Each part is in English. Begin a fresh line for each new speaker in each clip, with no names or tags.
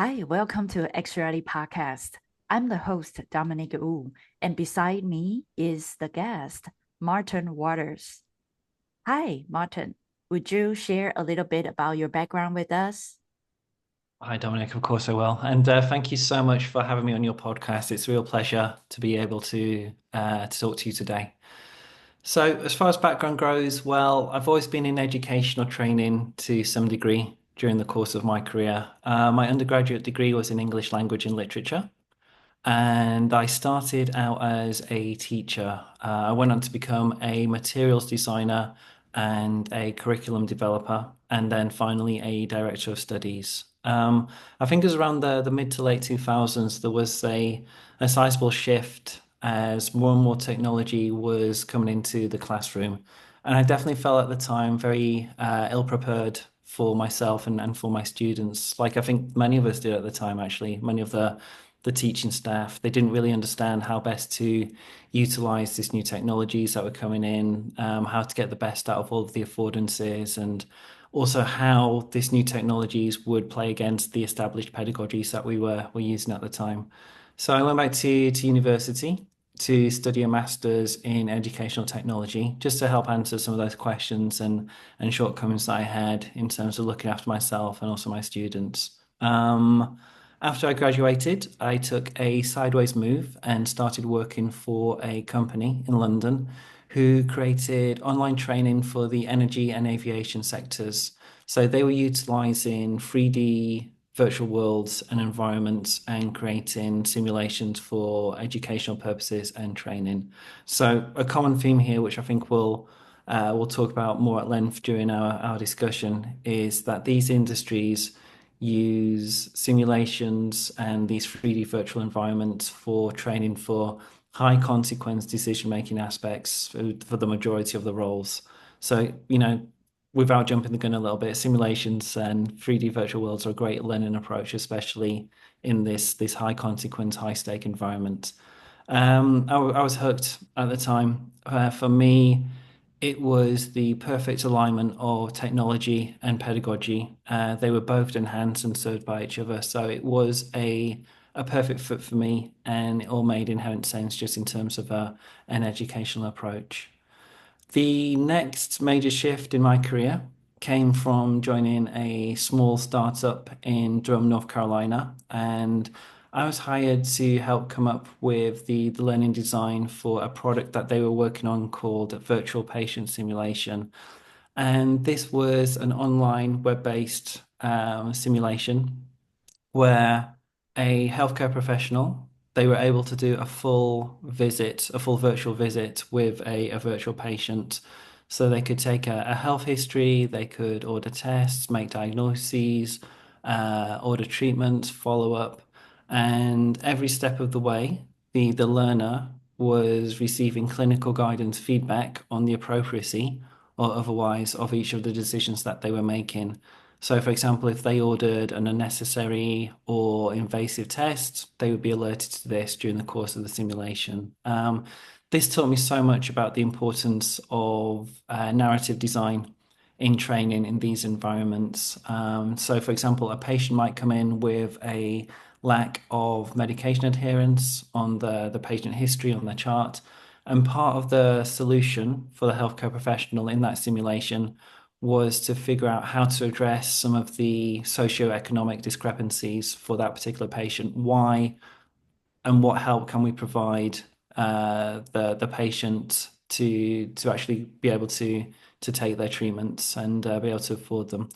Hi, welcome to XReality podcast. I'm the host, Dominic Wu, and beside me is the guest, Martin Waters. Hi, Martin. Would you share a little bit about your background with us?
Hi, Dominic. Of course I will. And thank you so much for having me on your podcast. It's a real pleasure to be able to talk to you today. So, as far as background goes, well, I've always been in educational training to some degree during the course of my career. My undergraduate degree was in English language and literature, and I started out as a teacher. I went on to become a materials designer and a curriculum developer, and then finally a director of studies. I think it was around the mid to late 2000s, there was a sizable shift as more and more technology was coming into the classroom. And I definitely felt at the time very ill prepared for myself and for my students. Like I think many of us did at the time, actually, many of the teaching staff. They didn't really understand how best to utilize these new technologies that were coming in, how to get the best out of all of the affordances, and also how these new technologies would play against the established pedagogies that we were using at the time. So I went back to university to study a master's in educational technology, just to help answer some of those questions and shortcomings that I had in terms of looking after myself and also my students. After I graduated, I took a sideways move and started working for a company in London who created online training for the energy and aviation sectors. So they were utilizing 3D virtual worlds and environments and creating simulations for educational purposes and training. So a common theme here, which I think we'll talk about more at length during our discussion, is that these industries use simulations and these 3D virtual environments for training for high consequence decision making aspects for the majority of the roles. So, without jumping the gun a little bit, simulations and 3D virtual worlds are a great learning approach, especially in this high consequence, high stake environment. I was hooked at the time. For me, it was the perfect alignment of technology and pedagogy. They were both enhanced and served by each other, so it was a perfect fit for me, and it all made inherent sense just in terms of an educational approach. The next major shift in my career came from joining a small startup in Durham, North Carolina, and I was hired to help come up with the learning design for a product that they were working on called Virtual Patient Simulation. And this was an online web-based simulation where a healthcare professional, they were able to do a full visit, a full virtual visit with a virtual patient. So they could take a health history, they could order tests, make diagnoses, order treatments, follow up, and every step of the way, the learner was receiving clinical guidance feedback on the appropriacy or otherwise of each of the decisions that they were making. So, for example, if they ordered an unnecessary or invasive test, they would be alerted to this during the course of the simulation. This taught me so much about the importance of narrative design in training in these environments. So, for example, a patient might come in with a lack of medication adherence on the patient history on the chart. And part of the solution for the healthcare professional in that simulation was to figure out how to address some of the socioeconomic discrepancies for that particular patient. Why and what help can we provide the patient to actually be able to take their treatments and be able to afford them.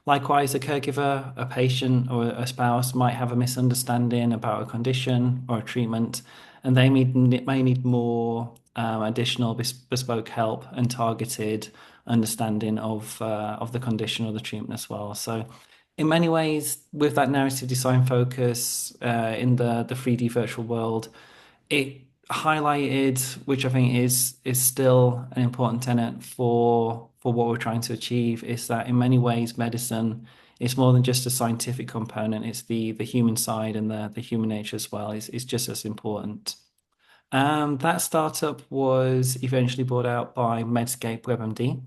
Likewise, a caregiver, a patient, or a spouse might have a misunderstanding about a condition or a treatment, and they may need more additional bespoke help and targeted understanding of the condition or the treatment as well. So, in many ways, with that narrative design focus in the 3D virtual world, it highlighted, which I think is still an important tenet for what we're trying to achieve, is that in many ways medicine is more than just a scientific component. It's the human side and the human nature as well is just as important. That startup was eventually bought out by Medscape WebMD.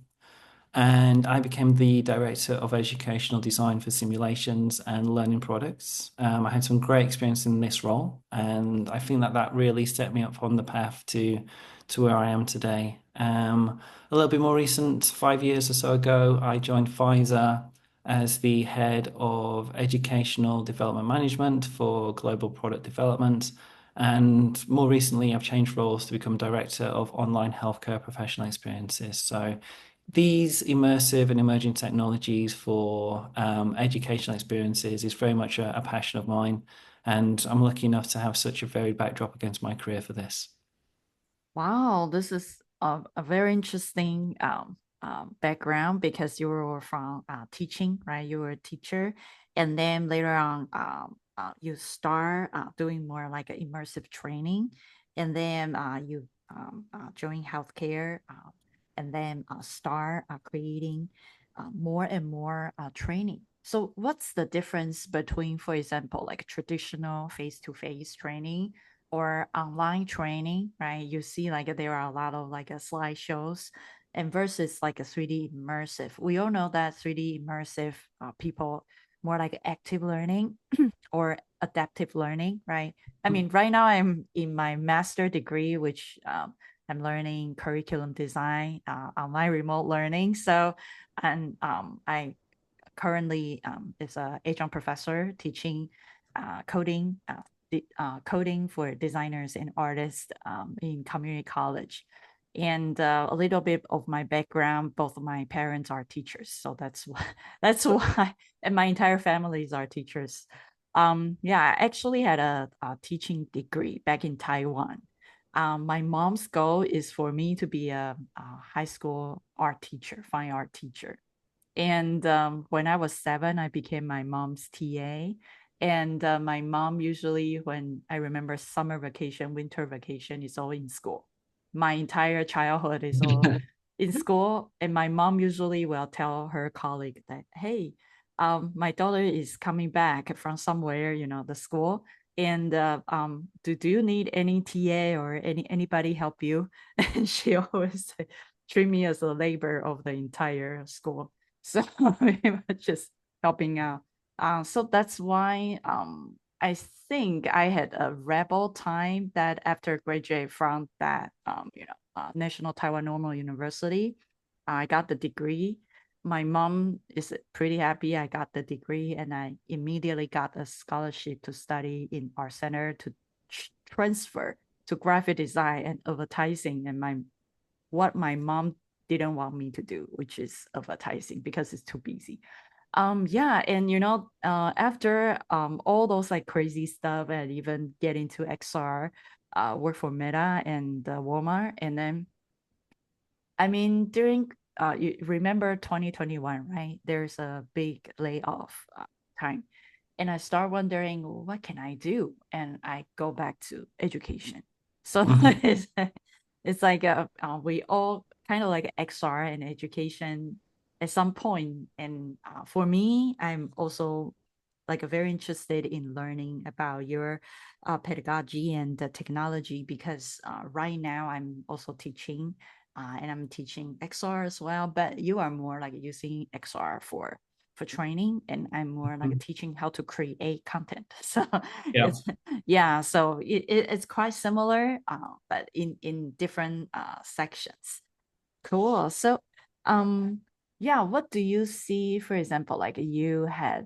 and I became the Director of Educational Design for Simulations and Learning Products. I had some great experience in this role, and I think that that really set me up on the path to where I am today. A little bit more recent, 5 years or so ago, I joined Pfizer as the head of educational development management for global product development. And more recently, I've changed roles to become director of online healthcare professional experiences. So these immersive and emerging technologies for educational experiences is very much a passion of mine. And I'm lucky enough to have such a varied backdrop against my career for this.
Wow, this is a very interesting background because you were from teaching, right? You were a teacher, and then later on, you start doing more like an immersive training, and then you join healthcare, and then start creating more and more training. So, what's the difference between, for example, like traditional face-to-face training or online training, right? You see like there are a lot of like slideshows and versus like a 3D immersive. We all know that 3D immersive people more like active learning or adaptive learning, right? I mean, right now I'm in my master degree, which I'm learning curriculum design, online remote learning. So, and I currently is a adjunct professor teaching coding, coding for designers and artists in community college. And a little bit of my background, both of my parents are teachers, so that's why that's why, and my entire families are teachers. Yeah, I actually had a teaching degree back in Taiwan. My mom's goal is for me to be a high school art teacher, fine art teacher. And when I was 7, I became my mom's TA. And my mom usually, when I remember summer vacation, winter vacation, is all in school. My entire childhood is all in school. And my mom usually will tell her colleague that, hey, my daughter is coming back from somewhere, the school. And do you need any TA or anybody help you? And she always treat me as a labor of the entire school. So we were just helping out. So that's why I think I had a rebel time that after graduate from that National Taiwan Normal University, I got the degree. My mom is pretty happy I got the degree, and I immediately got a scholarship to study in our center to transfer to graphic design and advertising. And what my mom didn't want me to do, which is advertising because it's too busy. Yeah, and after all those like crazy stuff and even get into XR, work for Meta and Walmart, and then I mean during you remember 2021, right? There's a big layoff time, and I start wondering, well, what can I do? And I go back to education. So
Mhm.
it's like we all kind of like XR and education at some point. And for me, I'm also like very interested in learning about your pedagogy and the technology because right now I'm also teaching and I'm teaching XR as well. But you are more like using XR for training, and I'm more like
Mhm.
teaching how to create content. So
Yeah.
it's yeah, so it's quite similar, but in different sections. Cool. So, um, yeah, what do you see, for example, like you had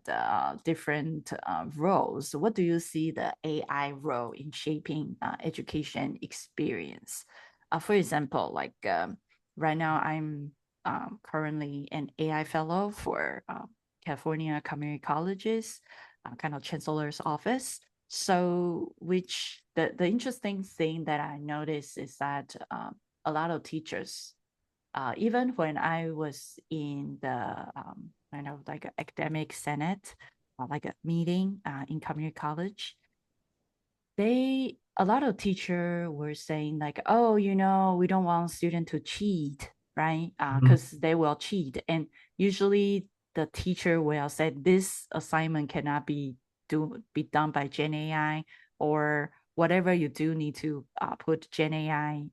different roles. What do you see the AI role in shaping education experience? For example, like right now I'm currently an AI fellow for California Community Colleges, kind of chancellor's office. So, which the interesting thing that I noticed is that a lot of teachers even when I was in the kind of like a academic senate, like a meeting in community college, a lot of teachers were saying like, oh, we don't want students to cheat, right?
Mhm.
Because they will cheat, and usually the teacher will say this assignment cannot be done by Gen AI, or whatever you do need to put Gen AI,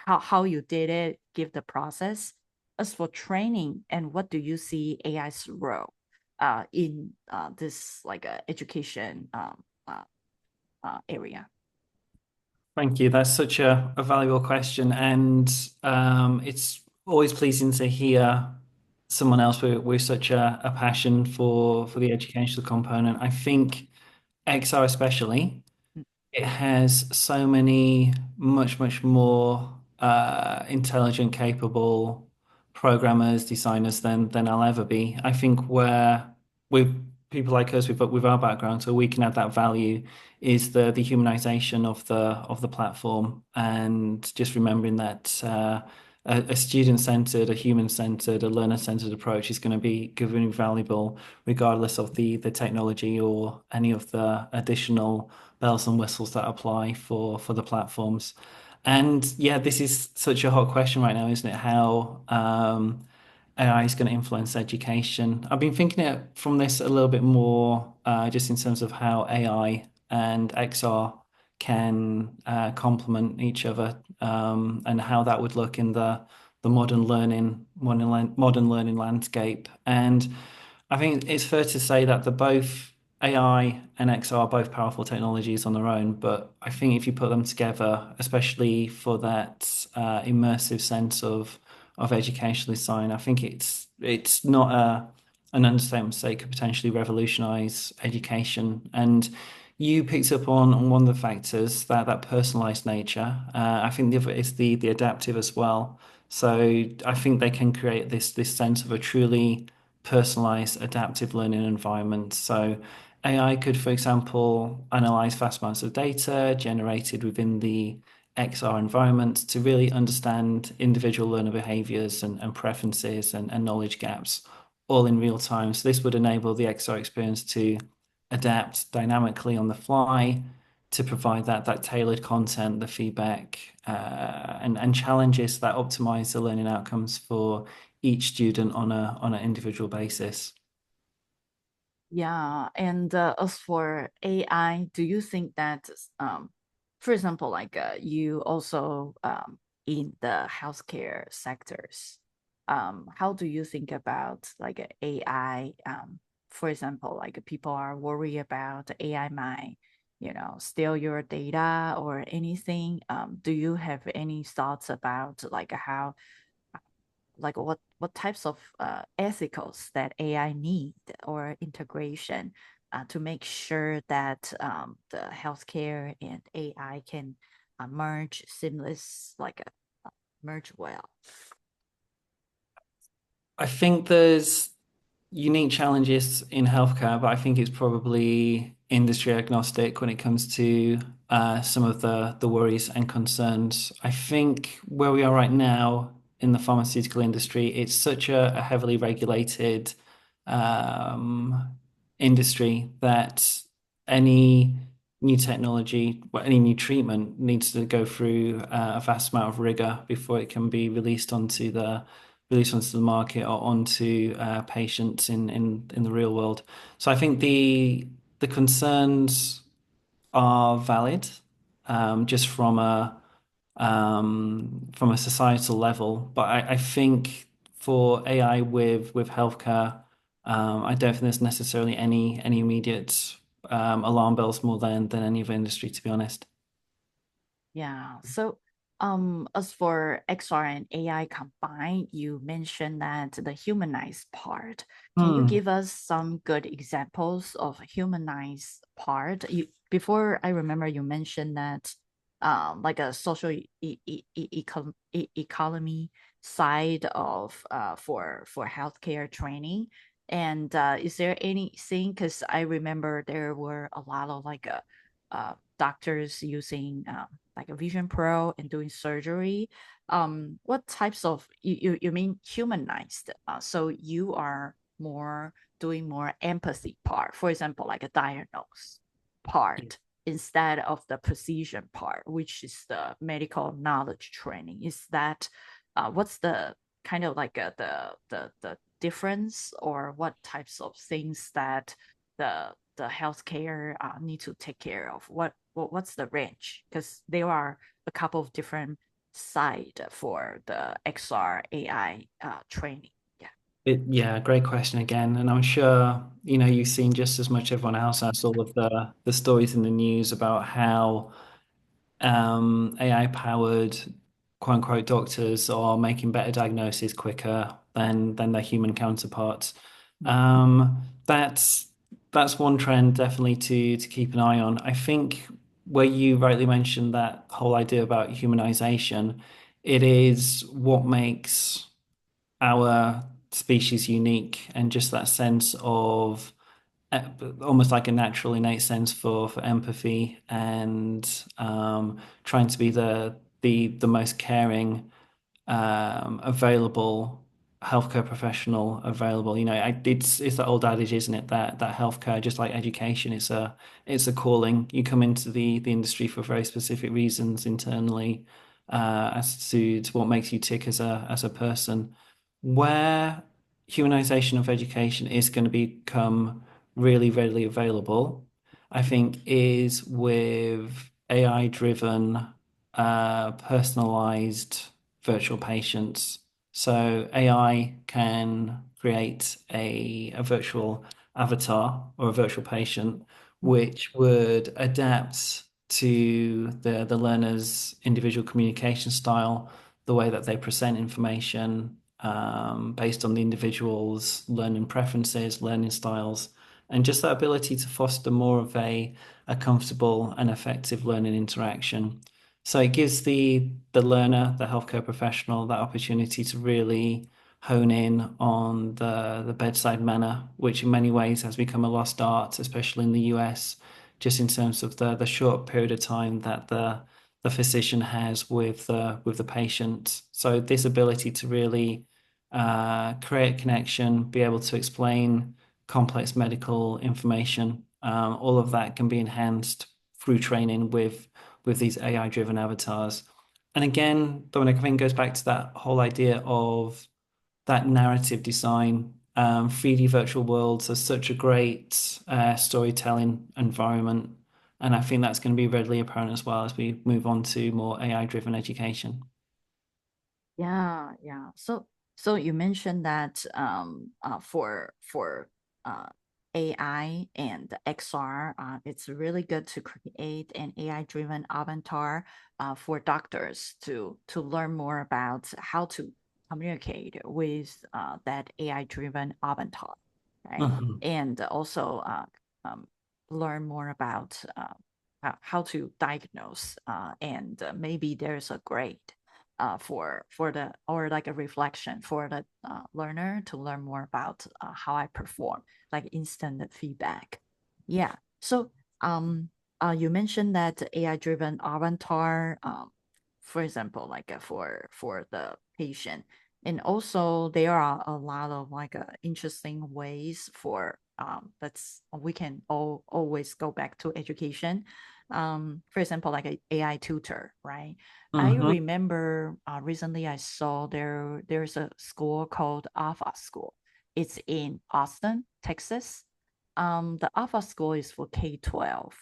how you did it, give the process. as for training, and what do you see AI's role in this like education area?
Thank you. That's such a valuable question, and it's always pleasing to hear someone else with such a passion for the educational component. I think XR especially. It has so many much more intelligent, capable programmers, designers than I'll ever be. I think where with people like us with our background, so we can add that value is the humanization of the platform, and just remembering that a student-centered, a human-centered, a learner-centered approach is going to be giving valuable regardless of the technology or any of the additional bells and whistles that apply for the platforms. And yeah, this is such a hot question right now, isn't it? How AI is going to influence education. I've been thinking it from this a little bit more, just in terms of how AI and XR can complement each other, and how that would look in the modern learning landscape. And I think it's fair to say that the both AI and XR are both powerful technologies on their own, but I think if you put them together, especially for that immersive sense of educational design, I think it's not an understatement to say it could potentially revolutionize education. And you picked up on one of the factors, that personalized nature. I think the other is the adaptive as well. So I think they can create this sense of a truly personalized adaptive learning environment. So AI could, for example, analyze vast amounts of data generated within the XR environment to really understand individual learner behaviors and preferences and knowledge gaps all in real time. So this would enable the XR experience to adapt dynamically on the fly to provide that tailored content, the feedback, and challenges that optimize the learning outcomes for each student on an individual basis.
Yeah, and as for AI, do you think that, for example, like you also in the healthcare sectors, how do you think about like AI? For example, like people are worried about AI might, steal your data or anything. Do you have any thoughts about like how like what types of ethicals that AI need or integration to make sure that the healthcare and AI can merge seamless, like merge well.
I think there's unique challenges in healthcare, but I think it's probably industry agnostic when it comes to some of the worries and concerns. I think where we are right now in the pharmaceutical industry, it's such a heavily regulated um, industry that any new technology, well, any new treatment needs to go through a vast amount of rigor before it can be released onto the market or onto patients in the real world. So I think the concerns are valid, just from a societal level. But I think for AI with healthcare, I don't think there's necessarily any immediate alarm bells more than any other industry, to be honest.
Yeah. So, as for XR and AI combined, you mentioned that the humanized part. Can you
Hmm.
give us some good examples of humanized part? Before I remember you mentioned that, like a social economy side of for healthcare training. And is there anything? Because I remember there were a lot of like doctors using like a Vision Pro and doing surgery. What types of you mean humanized? So you are more doing more empathy part, for example, like a diagnose part instead of the precision part, which is the medical knowledge training. Is that what's the kind of like the difference, or what types of things that the healthcare need to take care of? What's the range? Because there are a couple of different side for the XRAI training?
Yeah, great question again. And I'm sure, you've seen just as much everyone else as all of the stories in the news about how AI powered quote unquote doctors are making better diagnoses quicker than their human counterparts. That's one trend definitely to keep an eye on. I think where you rightly mentioned that whole idea about humanization, it is what makes our species unique, and just that sense of almost like a natural innate sense for empathy, and trying to be the most caring, available healthcare professional available. It's that old adage, isn't it? That healthcare, just like education, it's a calling. You come into the industry for very specific reasons internally, as to what makes you tick as a person. Where humanization of education is going to become really readily available, I think, is with AI driven, personalized virtual patients. So AI can create a virtual avatar or a virtual patient, which would adapt to the learner's individual communication style, the way that they present information, based on the individual's learning preferences, learning styles, and just that ability to foster more of a comfortable and effective learning interaction. So it gives the learner, the healthcare professional, that opportunity to really hone in on the bedside manner, which in many ways has become a lost art, especially in the US, just in terms of the short period of time that the physician has with the patient. So this ability to really create connection, be able to explain complex medical information, all of that can be enhanced through training with these AI-driven avatars. And again, Dominic, I think it goes back to that whole idea of that narrative design. 3D virtual worlds are such a great storytelling environment. And I think that's going to be readily apparent as well as we move on to more AI-driven education.
Yeah. So you mentioned that for uh, AI and XR, it's really good to create an AI-driven avatar for doctors to learn more about how to communicate with that AI-driven avatar, right?
Mhm.
And also um, learn more about how to diagnose, and maybe there's a grade for the, or like a reflection for the learner to learn more about how I perform, like instant feedback. Yeah. So you mentioned that AI driven avatar, for example, like for the patient, and also there are a lot of like interesting ways for that's we can always go back to education. For example, like a AI tutor, right? I
Mhm.
remember recently I saw there's a school called Alpha School. It's in Austin, Texas. The Alpha School is for K-12,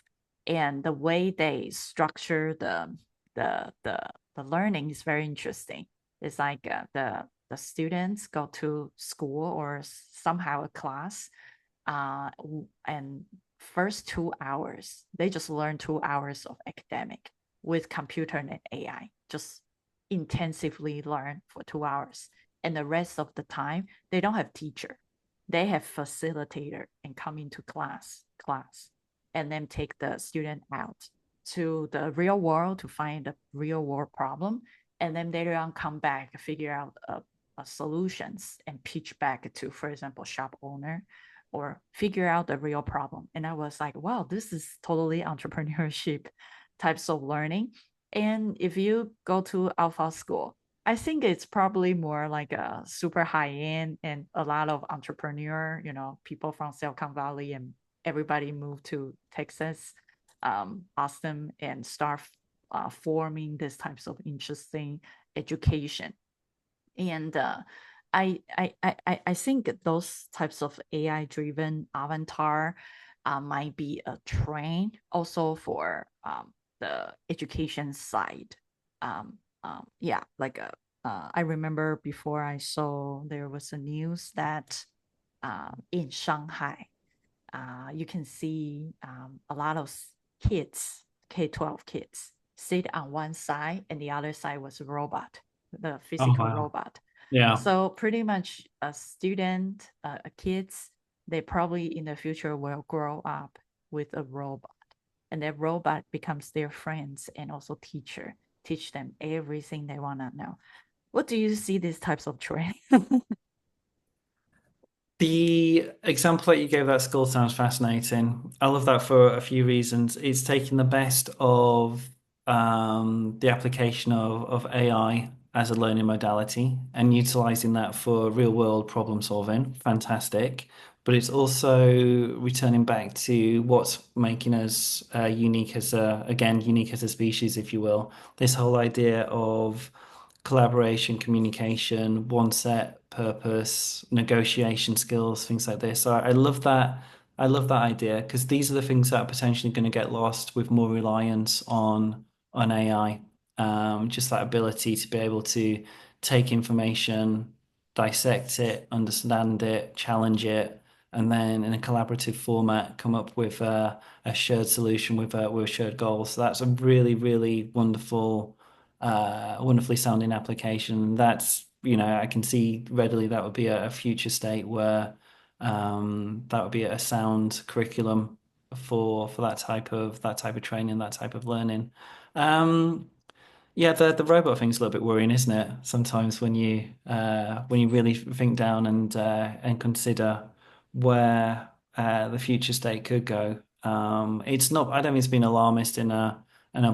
and the way they structure the the learning is very interesting. It's like the students go to school or somehow a class, and first 2 hours they just learn 2 hours of academic with computer and AI, just intensively learn for 2 hours, and the rest of the time they don't have teacher, they have facilitator and come into class and then take the student out to the real world to find the real world problem, and then later on come back figure out solutions and pitch back to, for example, shop owner, or figure out the real problem. And I was like, wow, this is totally entrepreneurship types of learning. And if you go to Alpha School, I think it's probably more like a super high end and a lot of entrepreneur, people from Silicon Valley and everybody moved to Texas, Austin, and start forming these types of interesting education. And I think those types of AI driven avatar might be a trend also for the education side. yeah, like I remember before I saw there was a news that in Shanghai, you can see a lot of kids, K-12 kids, sit on one side and the other side was a robot, the
Oh,
physical
wow.
robot.
Yeah.
So pretty much a student, kids, they probably in the future will grow up with a robot, and that robot becomes their friends and also teacher, teach them everything they want to know. What do you see these types of trends?
The example that you gave that school sounds fascinating. I love that for a few reasons. It's taking the best of the application of AI as a learning modality and utilizing that for real world problem solving. Fantastic. But it's also returning back to what's making us unique as again, unique as a species, if you will. This whole idea of collaboration, communication, one set purpose, negotiation skills, things like this. So I love that. I love that idea because these are the things that are potentially going to get lost with more reliance on AI. Just that ability to be able to take information, dissect it, understand it, challenge it, and then in a collaborative format come up with a shared solution with a shared goal. So that's a really, really wonderfully sounding application. That's, I can see readily that would be a future state where that would be a sound curriculum for that type of training, that type of learning. Um, yeah, the robot thing's a little bit worrying, isn't it? Sometimes when you really think down and consider where the future state could go. It's not. I don't mean it's been alarmist in a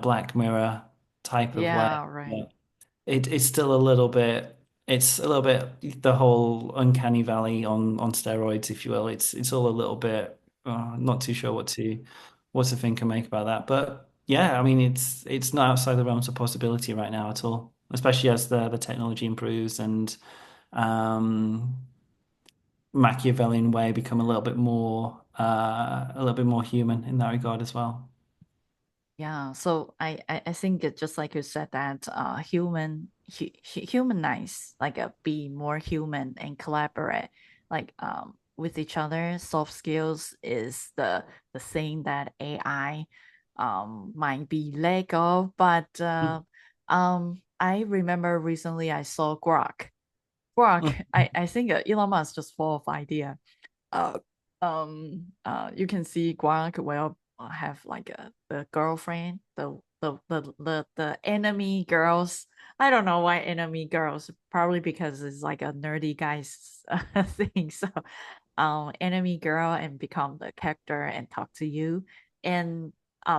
Black Mirror type of way.
Yeah, right.
But it's still a little bit. It's a little bit the whole uncanny valley on steroids, if you will. It's all a little bit. Not too sure what to think and make about that. But yeah, I mean, it's not outside the realms of possibility right now at all, especially as the technology improves and um, Machiavellian way become a little bit more human in that regard as well.
Yeah, so I think it just like you said that humanize, like be more human and collaborate like with each other. Soft skills is the thing that AI might be lack of, but I remember recently I saw Grok. Grok, I think Elon Musk just full of idea. uh, you can see Guang will have like the girlfriend, the enemy girls. I don't know why enemy girls. Probably because it's like a nerdy guy's thing. So, enemy girl and become the character and talk to you. And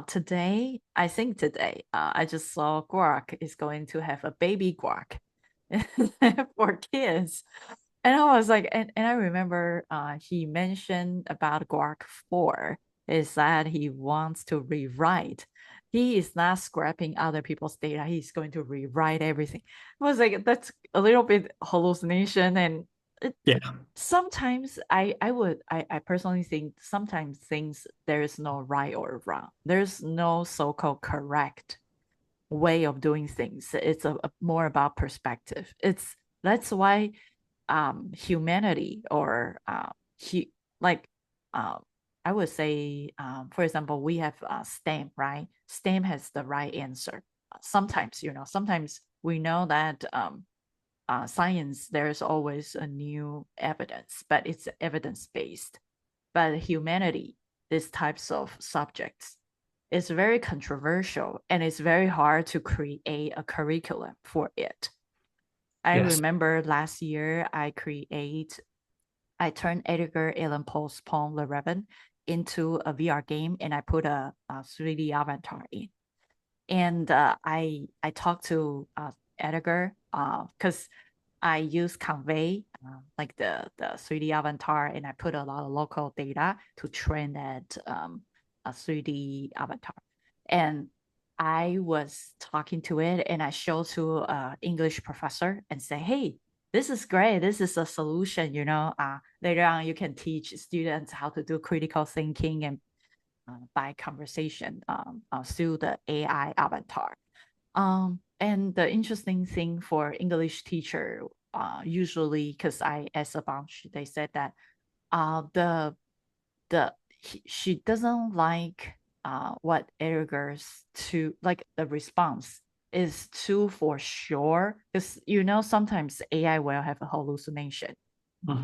today, I think today, I just saw Guak is going to have a baby Guak for kids. And I was like, and I remember he mentioned about Quark 4 is that he wants to rewrite. He is not scrapping other people's data. He's going to rewrite everything. I was like, that's a little bit hallucination. And it,
Yeah.
sometimes I personally think sometimes things there is no right or wrong. There's no so-called correct way of doing things. It's more about perspective. It's that's why humanity or like um, I would say for example we have STEM, right? STEM has the right answer. Sometimes sometimes we know that science there's always a new evidence, but it's evidence based. But humanity, these types of subjects, is very controversial and it's very hard to create a curriculum for it. I
Yes.
remember last year I turned Edgar Allan Poe's poem The Raven into a VR game and I put a 3D avatar in. And I talked to Edgar because I use Convey, like the 3D avatar, and I put a lot of local data to train that a 3D avatar. And I was talking to it, and I showed to an English professor and say, "Hey, this is great. This is a solution. Later on, you can teach students how to do critical thinking and by conversation through the AI avatar." And the interesting thing for English teacher, usually because I asked a bunch, they said that the she doesn't like what Edgar's to like the response is too for sure because sometimes AI will have a hallucination,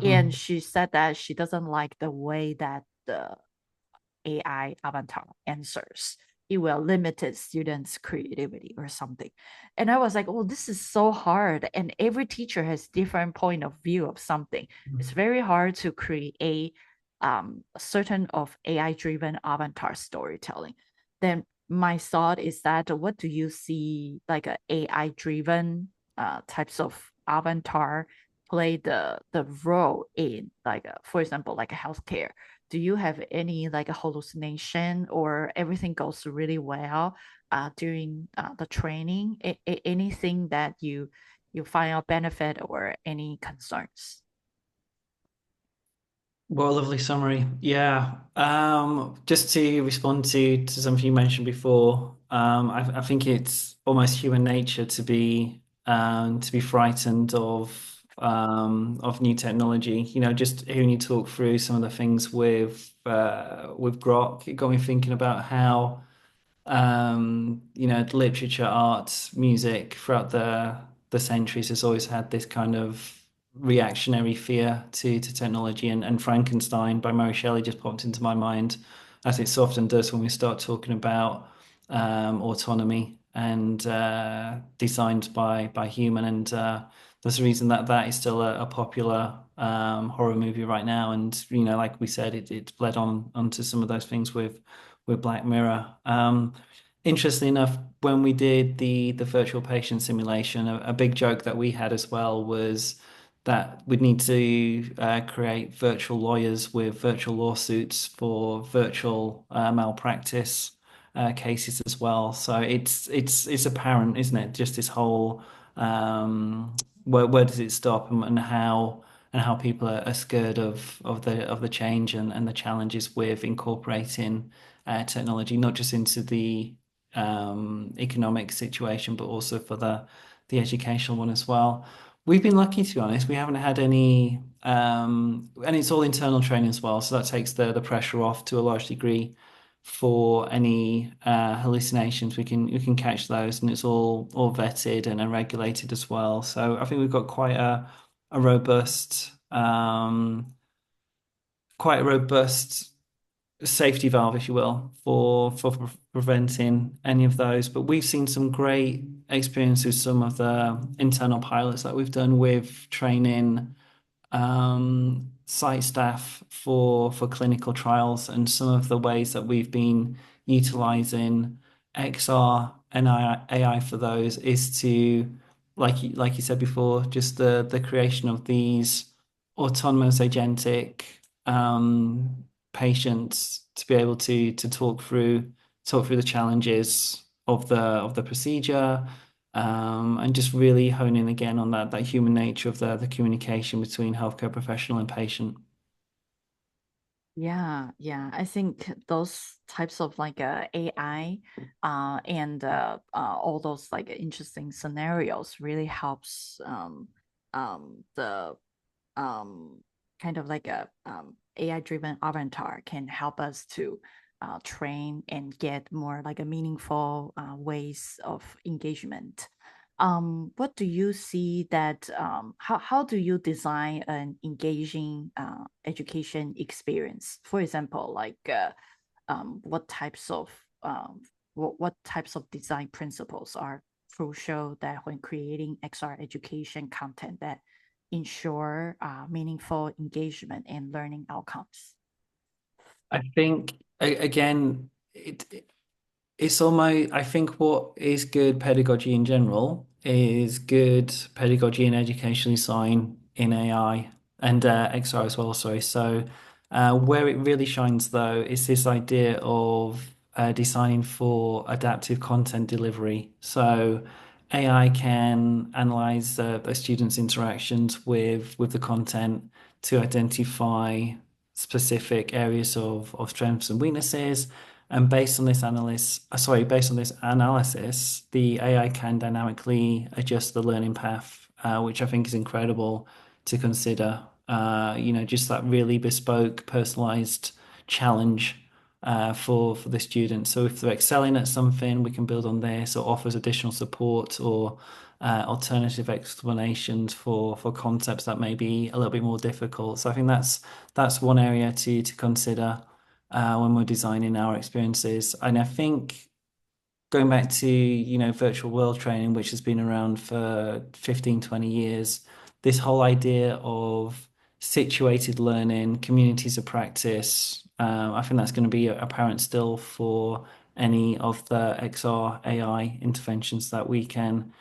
and
Hmm.
she said that she doesn't like the way that the AI avatar answers. It will limit students' creativity or something. And I was like, oh, this is so hard. And every teacher has different point of view of something. It's very hard to create a certain of AI-driven avatar storytelling. Then my thought is that what do you see like a AI-driven types of avatar play the role in like for example like a healthcare? Do you have any like a hallucination or everything goes really well during the training? Anything that you find out benefit or any concerns?
Well, lovely summary. Yeah. Just to respond to something you mentioned before, I think it's almost human nature to be frightened of new technology. You know, just hearing you talk through some of the things with Grok, it got me thinking about how literature, art, music throughout the centuries has always had this kind of reactionary fear to technology, and Frankenstein by Mary Shelley just popped into my mind, as it so often does when we start talking about autonomy and designed by human. And there's a reason that that is still a popular horror movie right now. And like we said, it's bled on onto some of those things with Black Mirror. Interestingly enough, when we did the virtual patient simulation, a big joke that we had as well was that we'd need to create virtual lawyers with virtual lawsuits for virtual malpractice cases as well. So it's apparent, isn't it? Just this whole where does it stop, and how people are scared of the change and the challenges with incorporating technology, not just into the economic situation, but also for the educational one as well. We've been lucky, to be honest. We haven't had any, and it's all internal training as well, so that takes the pressure off to a large degree for any hallucinations. We can catch those, and it's all vetted and regulated as well. So I think we've got a robust, quite a robust safety valve, if you will, for preventing any of those. But we've seen some great experience with some of the internal pilots that we've done with training site staff for clinical trials, and some of the ways that we've been utilizing XR and AI for those is to, like you said before, just the creation of these autonomous agentic patients to be able to talk through the challenges of the procedure, and just really hone in again on that human nature of the communication between healthcare professional and patient.
Yeah, yeah. I think those types of like AI and all those like interesting scenarios really helps the um, kind of like a AI-driven avatar can help us to train and get more like a meaningful ways of engagement. What do you see that how do you design an engaging education experience? For example, like what types of what types of design principles are crucial that when creating XR education content that ensure meaningful engagement and learning outcomes?
I think again, it's almost, I think what is good pedagogy in general is good pedagogy and educational design in AI and XR as well, sorry. So where it really shines though is this idea of designing for adaptive content delivery. So AI can analyze the students' interactions with the content to identify specific areas of strengths and weaknesses, And based on this analysis, the AI can dynamically adjust the learning path, which I think is incredible to consider. Just that really bespoke, personalized challenge for the student. So if they're excelling at something, we can build on this or offers additional support or alternative explanations for concepts that may be a little bit more difficult. So I think that's one area to consider when we're designing our experiences. And I think going back to, virtual world training, which has been around for 15, 20 years, this whole idea of situated learning, communities of practice, I think that's going to be apparent still for any of the XR AI interventions that we can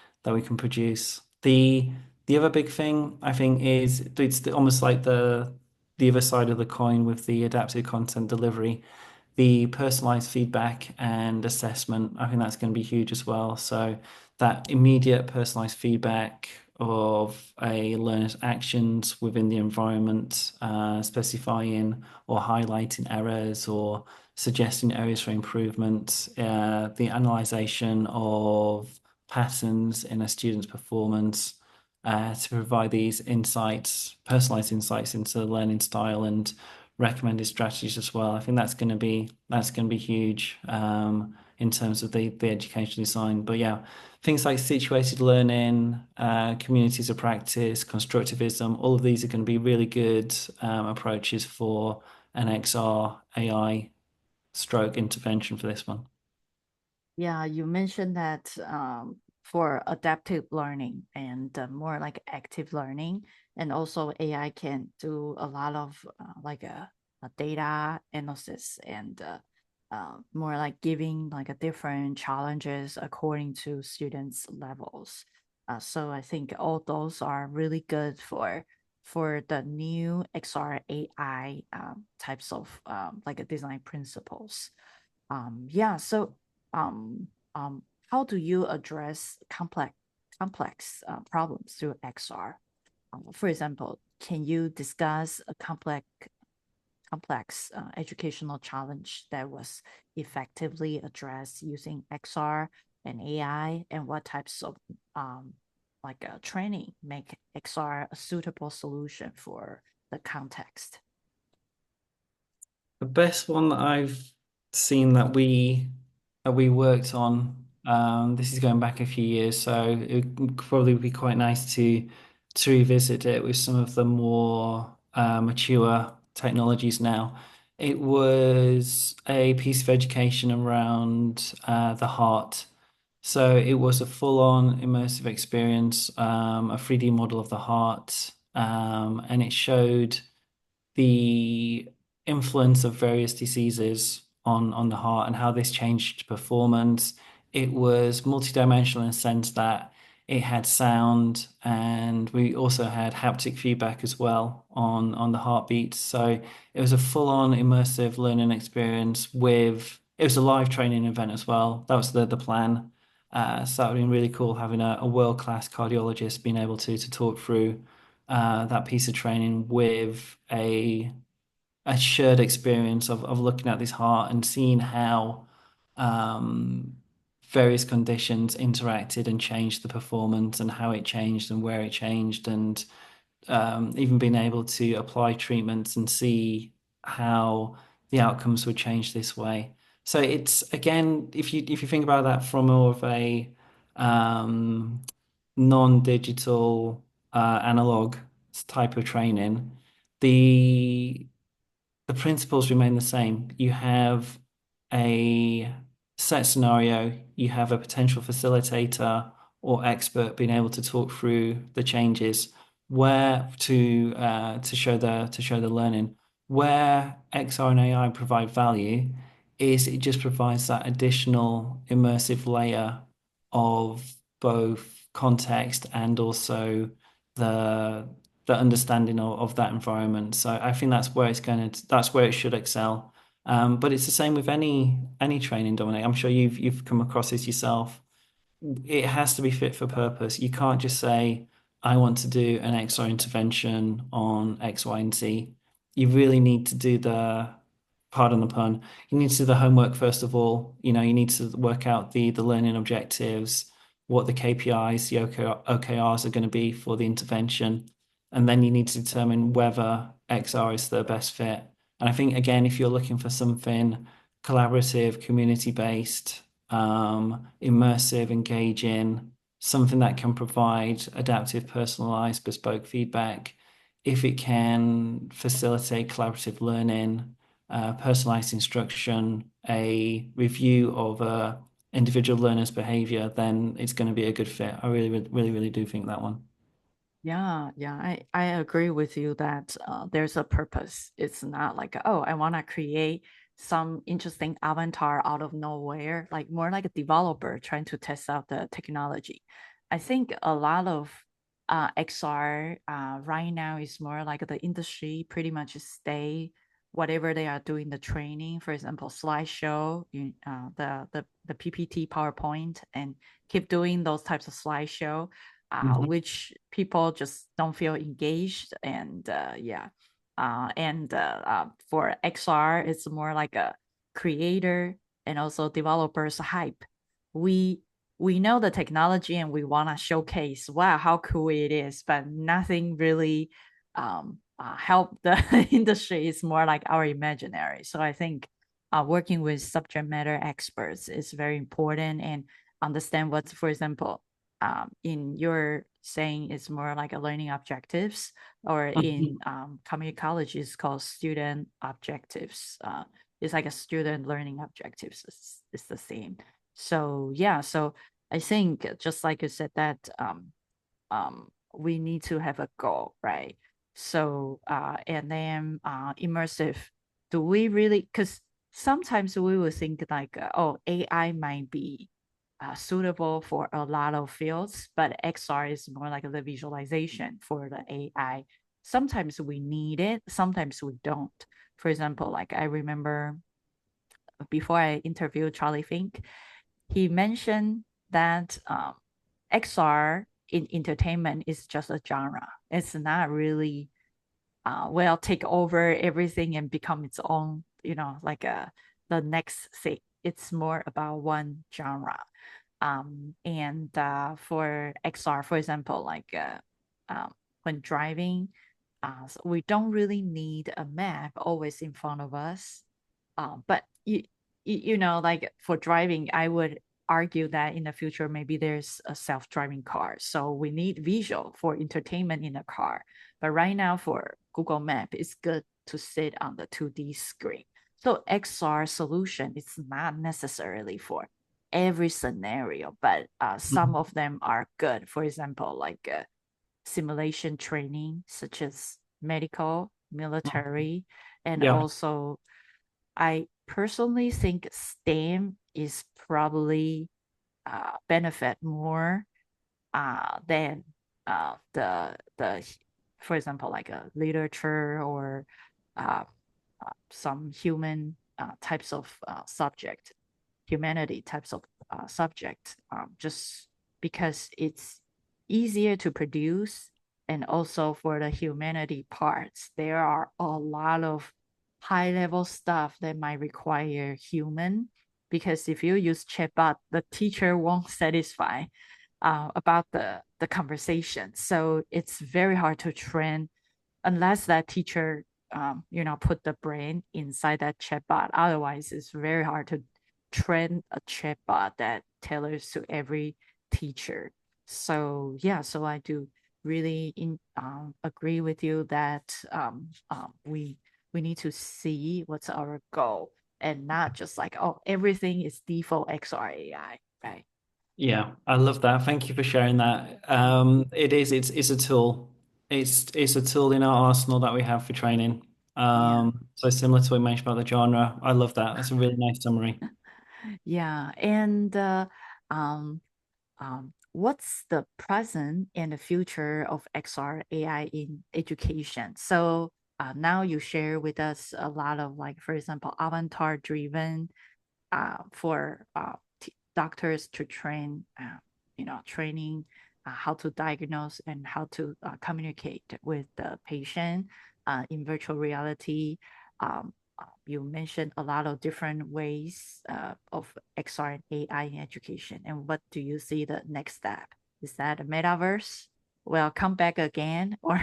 produce. The other big thing I think is it's almost like the other side of the coin with the adaptive content delivery, the personalized feedback and assessment. I think that's going to be huge as well. So that immediate personalized feedback of a learner's actions within the environment, specifying or highlighting errors or suggesting areas for improvement, the analyzation of patterns in a student's performance, to provide these insights, personalized insights into the learning style and recommended strategies as well. I think that's going to be huge in terms of the educational design. But yeah, things like situated learning, communities of practice, constructivism, all of these are going to be really good approaches for an XR AI stroke intervention for this one.
Yeah, you mentioned that for adaptive learning and more like active learning, and also AI can do a lot of like a data analysis and more like giving like a different challenges according to students' levels. So I think all those are really good for the new XRAI types of like a design principles. Yeah, so um, how do you address complex problems through XR? For example, can you discuss a complex educational challenge that was effectively addressed using XR and AI, and what types of like training make XR a suitable solution for the context?
The best one that I've seen that we worked on, this is going back a few years, so it would probably be quite nice to revisit it with some of the more mature technologies now. It was a piece of education around the heart. So it was a full-on immersive experience, a 3D model of the heart, and it showed the influence of various diseases on the heart and how this changed performance. It was multidimensional in the sense that it had sound and we also had haptic feedback as well on the heartbeats. So it was a full-on immersive learning experience with it was a live training event as well. That was the plan. So that would have been really cool having a world-class cardiologist being able to talk through that piece of training with a shared experience of looking at this heart and seeing how um, various conditions interacted and changed the performance and how it changed and where it changed and even being able to apply treatments and see how the outcomes would change this way. So it's again, if you think about that from more of a um, non-digital analog type of training, the the principles remain the same. You have a set scenario, you have a potential facilitator or expert being able to talk through the changes, where to show the learning. Where XR and AI provide value is it just provides that additional immersive layer of both context and also the the understanding of that environment. So I think that's where it should excel. But it's the same with any training, Dominic. I'm sure you've come across this yourself. It has to be fit for purpose. You can't just say, I want to do an XR intervention on X, Y, and Z. You really need to do pardon the pun, you need to do the homework first of all. You need to work out the learning objectives, what the KPIs, the OKRs are going to be for the intervention, and then you need to determine whether XR is the best fit. And I think again, if you're looking for something collaborative, community-based, immersive, engaging, something that can provide adaptive, personalized, bespoke feedback, if it can facilitate collaborative learning, personalized instruction, a review of individual learner's behavior, then it's going to be a good fit. I really, really, really, really do think that one.
Yeah, yeah, I agree with you that there's a purpose. It's not like, oh, I want to create some interesting avatar out of nowhere, like more like a developer trying to test out the technology. I think a lot of XR right now is more like the industry pretty much stay whatever they are doing the training, for example, slideshow, the PPT, PowerPoint, and keep doing those types of slideshow
Mhm.
which people just don't feel engaged. And for XR, it's more like a creator and also developers hype. We we know the technology and we want to showcase, wow, how cool it is, but nothing really help the industry. Is more like our imaginary. So I think working with subject matter experts is very important and understand what's, for example, in your saying it's more like a learning objectives, or
Mhm.
in community college is called student objectives. It's like a student learning objectives. It's the same. So yeah, so I think just like you said that we need to have a goal, right? So and then immersive. Do we really? Because sometimes we will think like, oh, AI might be suitable for a lot of fields, but XR is more like the visualization for the AI. Sometimes we need it, sometimes we don't. For example, like I remember before I interviewed Charlie Fink, he mentioned that XR in entertainment is just a genre. It's not really take over everything and become its own, like the next thing. It's more about one genre. And for XR, for example, like when driving, so we don't really need a map always in front of us. But like for driving, I would argue that in the future maybe there's a self-driving car. So we need visual for entertainment in a car. But right now for Google Map, it's good to sit on the 2D screen. So XR solution is not necessarily for every scenario, but some
Mhm.
of them are good. For example, like simulation training, such as medical, military, and
Yeah.
also I personally think STEM is probably benefit more than the for example like a literature or uh, some human types of subject, humanity types of subject, just because it's easier to produce. And also for the humanity parts, there are a lot of high level stuff that might require human, because if you use chatbot, the teacher won't satisfy about the conversation. So it's very hard to train unless that teacher put the brain inside that chatbot. Otherwise, it's very hard to train a chatbot that tailors to every teacher. So yeah, so I do really agree with you that we need to see what's our goal and not just like, oh, everything is default XRAI, right?
Yeah, I love that. Thank you for sharing that. It's a tool. It's a tool in our arsenal that we have for training.
Yeah.
So similar to what you mentioned about the genre. I love that. That's a really nice summary.
Yeah. And what's the present and the future of XR AI in education? So now you share with us a lot of, like, for example, avatar driven for doctors to train, training how to diagnose and how to communicate with the patient in virtual reality. You mentioned a lot of different ways of XR and AI in education. And what do you see the next step? Is that a metaverse? Well, come back again or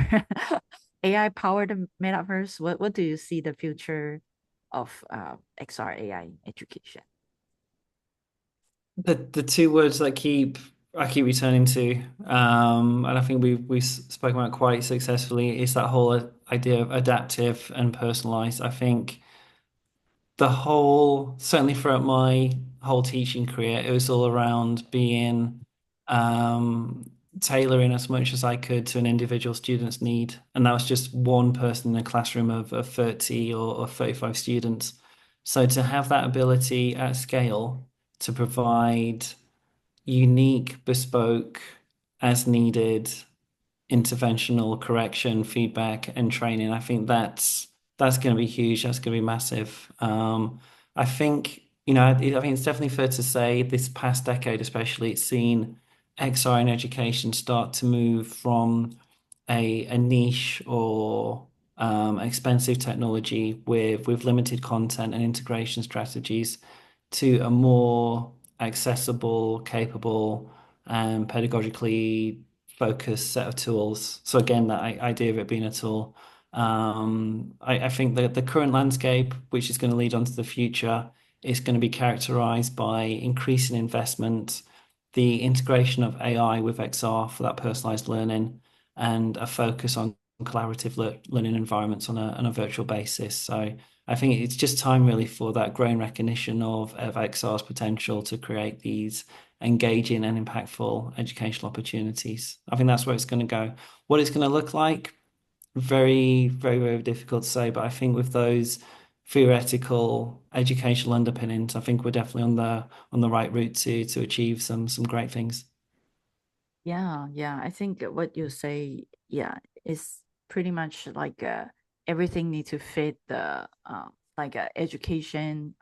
AI powered metaverse? What do you see the future of XR AI in education?
The two words that I keep returning to, and I think we spoken about quite successfully, is that whole idea of adaptive and personalized. I think the whole, certainly throughout my whole teaching career, it was all around being um, tailoring as much as I could to an individual student's need. And that was just one person in a classroom of 30 or 35 students. So to have that ability at scale to provide unique, bespoke, as needed interventional correction, feedback, and training. I think that's going to be huge. That's going to be massive. I think I think it's definitely fair to say this past decade, especially, it's seen XR in education start to move from a niche or expensive technology with limited content and integration strategies to a more accessible, capable, and pedagogically focused set of tools. So again, that idea of it being a tool. I think that the current landscape, which is going to lead on to the future, is going to be characterized by increasing investment, the integration of AI with XR for that personalized learning, and a focus on collaborative learning environments on a virtual basis. So I think it's just time really for that growing recognition of XR's potential to create these engaging and impactful educational opportunities. I think that's where it's going to go. What it's going to look like, very, very, very difficult to say, but I think with those theoretical educational underpinnings, I think we're definitely on the right route to achieve some great things.
Yeah, yeah. I think what you say, yeah, is pretty much like everything need to fit the like education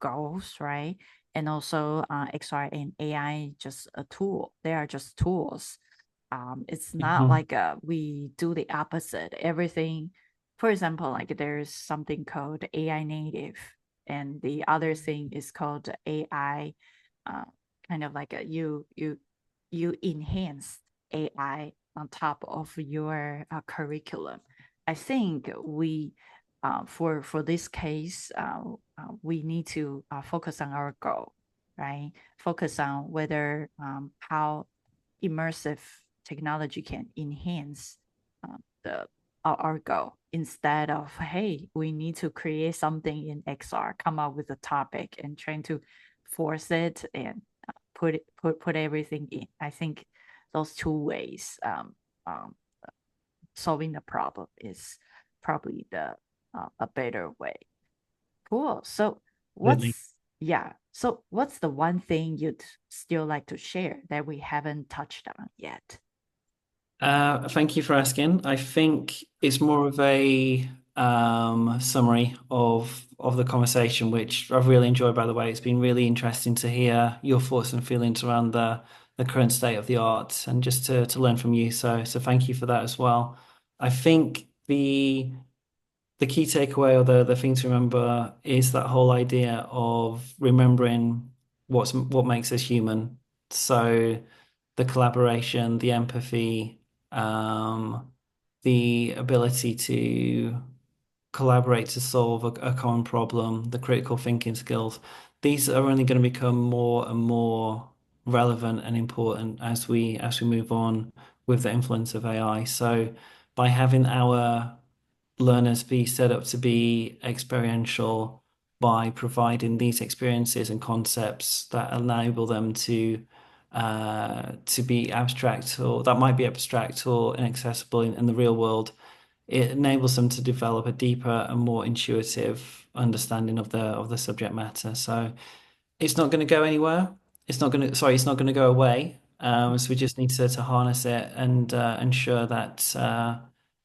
goals, right? And also XR and AI just a tool. They are just tools. It's not
Mhm.
like we do the opposite. Everything, for example, like there's something called AI native, and the other thing is called AI, uh, kind of like you enhance AI on top of your curriculum. I think we, for this case, we need to focus on our goal, right? Focus on whether how immersive technology can enhance the our goal instead of hey we need to create something in XR, come up with a topic and trying to force it and put everything in. I think those two ways um, solving the problem is probably the a better way. Cool. So
Absolutely.
what's the one thing you'd still like to share that we haven't touched on yet?
Thank you for asking. I think it's more of a summary of the conversation, which I've really enjoyed, by the way. It's been really interesting to hear your thoughts and feelings around the current state of the art and just to learn from you. So thank you for that as well. I think the key takeaway or the thing to remember is that whole idea of remembering what makes us human. So the collaboration, the empathy, um, the ability to collaborate to solve a common problem, the critical thinking skills. These are only going to become more and more relevant and important as we move on with the influence of AI. So by having our learners be set up to be experiential by providing these experiences and concepts that enable them to be abstract or that might be abstract or inaccessible in the real world. It enables them to develop a deeper and more intuitive understanding of the subject matter. So it's not going to go anywhere. It's not going to go away. So we just need to harness it and ensure that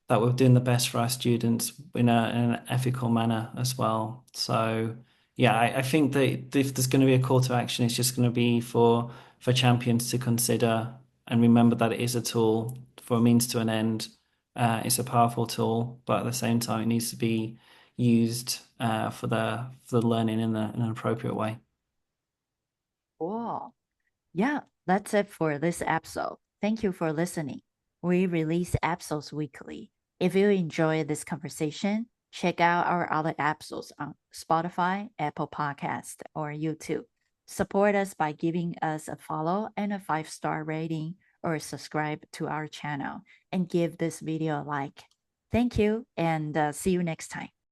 we're doing the best for our students in an ethical manner as well. So yeah, I think that if there's going to be a call to action, it's just going to be for champions to consider and remember that it is a tool for a means to an end. It's a powerful tool, but at the same time, it needs to be used for the learning in an appropriate way.
Cool. Yeah, that's it for this episode. Thank you for listening. We release episodes weekly. If you enjoy this conversation, check out our other episodes on Spotify, Apple Podcast, or YouTube. Support us by giving us a follow and a 5-star rating, or subscribe to our channel and give this video a like. Thank you, and see you next time.